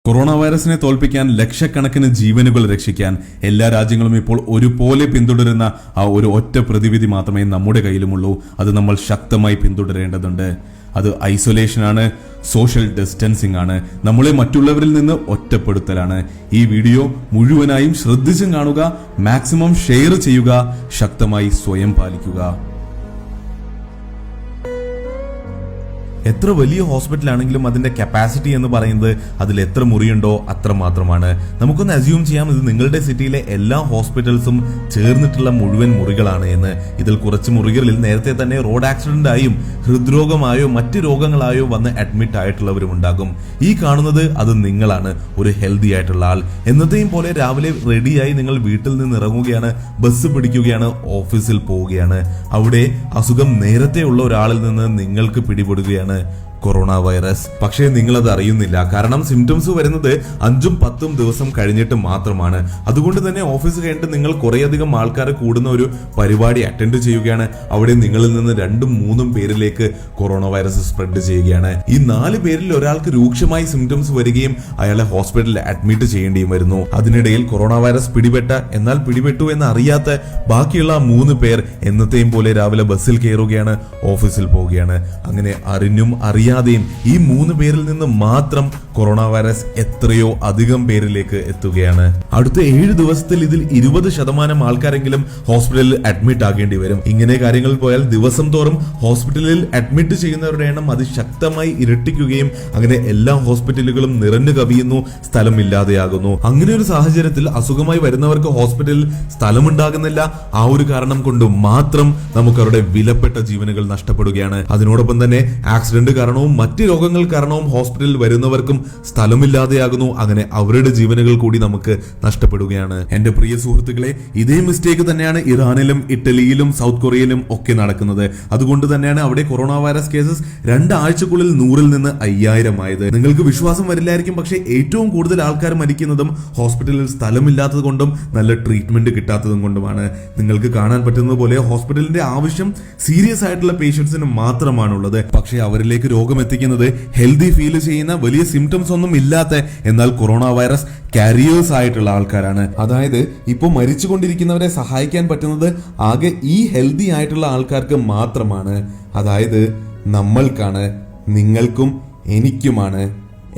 Corona വൈറസിനെ തോൽപ്പിക്കാൻ ലക്ഷക്കണക്കിന് ജീവനുകൾ രക്ഷിക്കാൻ എല്ലാ രാജ്യങ്ങളും ഇപ്പോൾ ഒരുപോലെ പിന്തുടരുന്ന ആ ഒരു ഒറ്റ പ്രതിവിധി മാത്രമേ നമ്മുടെ കയ്യിലുമുള്ളൂ. അത് നമ്മൾ ശക്തമായി പിന്തുടരേണ്ടതുണ്ട്. അത് ഐസൊലേഷനാണ്, സോഷ്യൽ ഡിസ്റ്റൻസിംഗ് ആണ്, നമ്മളെ മറ്റുള്ളവരിൽ നിന്ന് ഒറ്റപ്പെടുത്തലാണ്. ഈ വീഡിയോ മുഴുവനായും ശ്രദ്ധിച്ചും കാണുക, മാക്സിമം ഷെയർ ചെയ്യുക, ശക്തമായി സ്വയം പാലിക്കുക. എത്ര വലിയ ഹോസ്പിറ്റലാണെങ്കിലും അതിന്റെ കപ്പാസിറ്റി എന്ന് പറയുന്നത് അതിൽ എത്ര മുറിയുണ്ടോ അത്ര മാത്രമാണ്. നമുക്കൊന്ന് അസ്യൂം ചെയ്യാം, ഇത് നിങ്ങളുടെ സിറ്റിയിലെ എല്ലാ ഹോസ്പിറ്റൽസും ചേർന്നിട്ടുള്ള മുഴുവൻ മുറികളാണ് എന്ന്. ഇതിൽ കുറച്ച് മുറികളിൽ നേരത്തെ തന്നെ റോഡ് ആക്സിഡന്റ് ആയും ഹൃദ്രോഗമായോ മറ്റ് രോഗങ്ങളായോ വന്ന് അഡ്മിറ്റ് ആയിട്ടുള്ളവരും ഉണ്ടാകും. ഈ കാണുന്നത് അത് നിങ്ങളാണ്, ഒരു ഹെൽത്തി ആയിട്ടുള്ള ആൾ. എന്നത്തെയും പോലെ രാവിലെ റെഡിയായി നിങ്ങൾ വീട്ടിൽ നിന്ന് ഇറങ്ങുകയാണ്, ബസ് പിടിക്കുകയാണ്, ഓഫീസിൽ പോവുകയാണ്. അവിടെ അസുഖം നേരത്തെ ഉള്ള ഒരാളിൽ നിന്ന് നിങ്ങൾക്ക് പിടിപെടുകയാണ് കൊറോണ വൈറസ്. പക്ഷേ നിങ്ങളത് അറിയുന്നില്ല. കാരണം സിംറ്റംസ് വരുന്നത് 5-10 ദിവസം കഴിഞ്ഞിട്ട് മാത്രമാണ്. അതുകൊണ്ട് തന്നെ ഓഫീസ് കഴിഞ്ഞിട്ട് നിങ്ങൾ കുറേയധികം ആൾക്കാർ കൂടുന്ന ഒരു പരിപാടി അറ്റൻഡ് ചെയ്യുകയാണ്. അവിടെ നിങ്ങളിൽ നിന്ന് 2-3 പേരിലേക്ക് കൊറോണ വൈറസ് സ്പ്രെഡ് ചെയ്യുകയാണ്. ഈ 4 പേരിൽ ഒരാൾക്ക് രൂക്ഷമായി സിംറ്റംസ് വരികയും അയാളെ ഹോസ്പിറ്റലിൽ അഡ്മിറ്റ് ചെയ്യേണ്ടിയും വരുന്നു. അതിനിടയിൽ കൊറോണ വൈറസ് എന്നാൽ പിടിപെട്ടു എന്ന് അറിയാത്ത ബാക്കിയുള്ള 3 പേർ എന്നത്തെയും പോലെ രാവിലെ ബസ്സിൽ കയറുകയാണ്, ഓഫീസിൽ പോവുകയാണ്. അങ്ങനെ അറിഞ്ഞും അറിയാതെയും ഈ 3 പേരിൽ നിന്ന് മാത്രം കൊറോണ വൈറസ് എത്രയോ അധികം പേരിലേക്ക് എത്തുകയാണ്. അടുത്ത 7 ദിവസത്തിൽ ഇതിൽ 20% ആൾക്കാരെങ്കിലും ഹോസ്പിറ്റലിൽ അഡ്മിറ്റ് ആകേണ്ടി വരും. ഇങ്ങനെ കാര്യങ്ങൾ പോയാൽ ദിവസം തോറും ഹോസ്പിറ്റലിൽ അഡ്മിറ്റ് ചെയ്യുന്നവരുടെ എണ്ണം അതിശക്തമായി ഇരട്ടിക്കുകയും അങ്ങനെ എല്ലാ ഹോസ്പിറ്റലുകളും നിറഞ്ഞു കവിയുന്നു, സ്ഥലമില്ലാതെയാകുന്നു. അങ്ങനെ ഒരു സാഹചര്യത്തിൽ അസുഖമായി വരുന്നവർക്ക് ഹോസ്പിറ്റലിൽ സ്ഥലമുണ്ടാകുന്നില്ല. ആ ഒരു കാരണം കൊണ്ട് മാത്രം നമുക്ക് അവരുടെ വിലപ്പെട്ട ജീവനുകൾ നഷ്ടപ്പെടുകയാണ്. അതിനോടൊപ്പം തന്നെ ആക്സിഡന്റ് കാരണവും മറ്റ് രോഗങ്ങൾ കാരണവും ഹോസ്പിറ്റലിൽ വരുന്നവർക്കും സ്ഥലമില്ലാതെയാകുന്നു. അങ്ങനെ അവരുടെ ജീവനുകൾ കൂടി നമുക്ക് നഷ്ടപ്പെടുകയാണ്. എന്റെ പ്രിയ സുഹൃത്തുക്കളെ, ഇതേ മിസ്റ്റേക്ക് തന്നെയാണ് ഇറാനിലും ഇറ്റലിയിലും സൗത്ത് കൊറിയയിലും ഒക്കെ നടക്കുന്നത്. അതുകൊണ്ട് തന്നെയാണ് അവിടെ കൊറോണ വൈറസ് കേസസ് 2 ആഴ്ചക്കുള്ളിൽ 100-ൽ നിന്ന് 5000 ആയത്. നിങ്ങൾക്ക് വിശ്വാസം വരില്ലായിരിക്കും, പക്ഷേ ഏറ്റവും കൂടുതൽ ആൾക്കാർ മരിക്കുന്നതും ഹോസ്പിറ്റലിൽ സ്ഥലമില്ലാത്തത് കൊണ്ടും നല്ല ട്രീറ്റ്മെന്റ് കിട്ടാത്തതും കൊണ്ടുമാണ്. നിങ്ങൾക്ക് കാണാൻ പറ്റുന്നത് പോലെ ഹോസ്പിറ്റലിന്റെ ആവശ്യം സീരിയസ് ആയിട്ടുള്ള പേഷ്യൻസിന് മാത്രമാണുള്ളത്. പക്ഷേ അവരിലേക്ക് രോഗം എത്തിക്കുന്നത് ഹെൽത്തി ഫീൽ ചെയ്യുന്ന, വലിയ സിംറ്റംസ് ഒന്നും ഇല്ലാത്ത, എന്നാൽ കൊറോണ വൈറസ് കാരിയേഴ്സ് ആയിട്ടുള്ള ആൾക്കാരാണ്. അതായത് ഇപ്പോൾ മരിച്ചുകൊണ്ടിരിക്കുന്നവരെ സഹായിക്കാൻ പറ്റുന്നത് ആകെ ഈ ഹെൽത്തി ആയിട്ടുള്ള ആൾക്കാർക്ക് മാത്രമാണ്. അതായത് നമ്മൾക്കാണ്, നിങ്ങൾക്കും എനിക്കുമാണ്.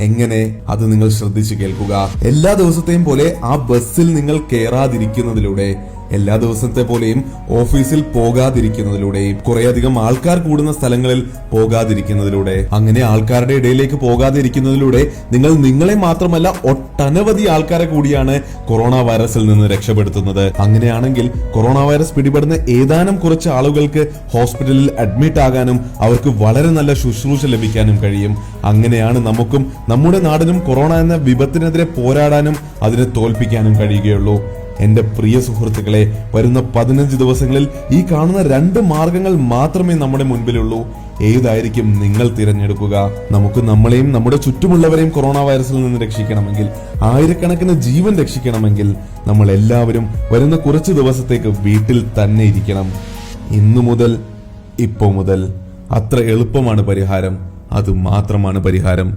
എങ്ങനെ? അത് നിങ്ങൾ ശ്രദ്ധിച്ചു കേൾക്കുക. എല്ലാ ദിവസത്തെയും പോലെ ആ ബസ്സിൽ നിങ്ങൾ കയറാതിരിക്കുന്നതിലൂടെ, എല്ലാ ദിവസത്തെ പോലെയും ഓഫീസിൽ പോകാതിരിക്കുന്നതിലൂടെയും, കുറേയധികം ആൾക്കാർ കൂടുന്ന സ്ഥലങ്ങളിൽ പോകാതിരിക്കുന്നതിലൂടെ, അങ്ങനെ ആൾക്കാരുടെ ഇടയിലേക്ക് പോകാതിരിക്കുന്നതിലൂടെ നിങ്ങൾ നിങ്ങളെ മാത്രമല്ല ഒട്ടനവധി ആൾക്കാരെ കൂടിയാണ് കൊറോണ വൈറസിൽ നിന്ന് രക്ഷപ്പെടുത്തുന്നത്. അങ്ങനെയാണെങ്കിൽ കൊറോണ വൈറസ് പിടിപെടുന്ന ഏതാനും കുറച്ച് ആളുകൾക്ക് ഹോസ്പിറ്റലിൽ അഡ്മിറ്റ് ആകാനും അവർക്ക് വളരെ നല്ല ശുശ്രൂഷ ലഭിക്കാനും കഴിയും. അങ്ങനെയാണ് നമുക്കും നമ്മുടെ നാടിനും കൊറോണ എന്ന വിപത്തിനെതിരെ പോരാടാനും അതിനെ തോൽപ്പിക്കാനും കഴിയുകയുള്ളൂ. എന്റെ പ്രിയ സുഹൃത്തുക്കളെ, വരുന്ന 15 ദിവസങ്ങളിൽ ഈ കാണുന്ന 2 മാർഗങ്ങൾ മാത്രമേ നമ്മുടെ മുൻപിലുള്ളൂ. ഏതായിരിക്കും നിങ്ങൾ തിരഞ്ഞെടുക്കുക? നമുക്ക് നമ്മളെയും നമ്മുടെ ചുറ്റുമുള്ളവരെയും കൊറോണ വൈറസിൽ നിന്ന് രക്ഷിക്കണമെങ്കിൽ, ആയിരക്കണക്കിന് ജീവൻ രക്ഷിക്കണമെങ്കിൽ നമ്മൾ എല്ലാവരും വരുന്ന കുറച്ച് ദിവസത്തേക്ക് വീട്ടിൽ തന്നെ ഇരിക്കണം. ഇന്നു മുതൽ, ഇപ്പോ മുതൽ. അത്ര എളുപ്പമാണ് പരിഹാരം. അത് മാത്രമാണ് പരിഹാരം.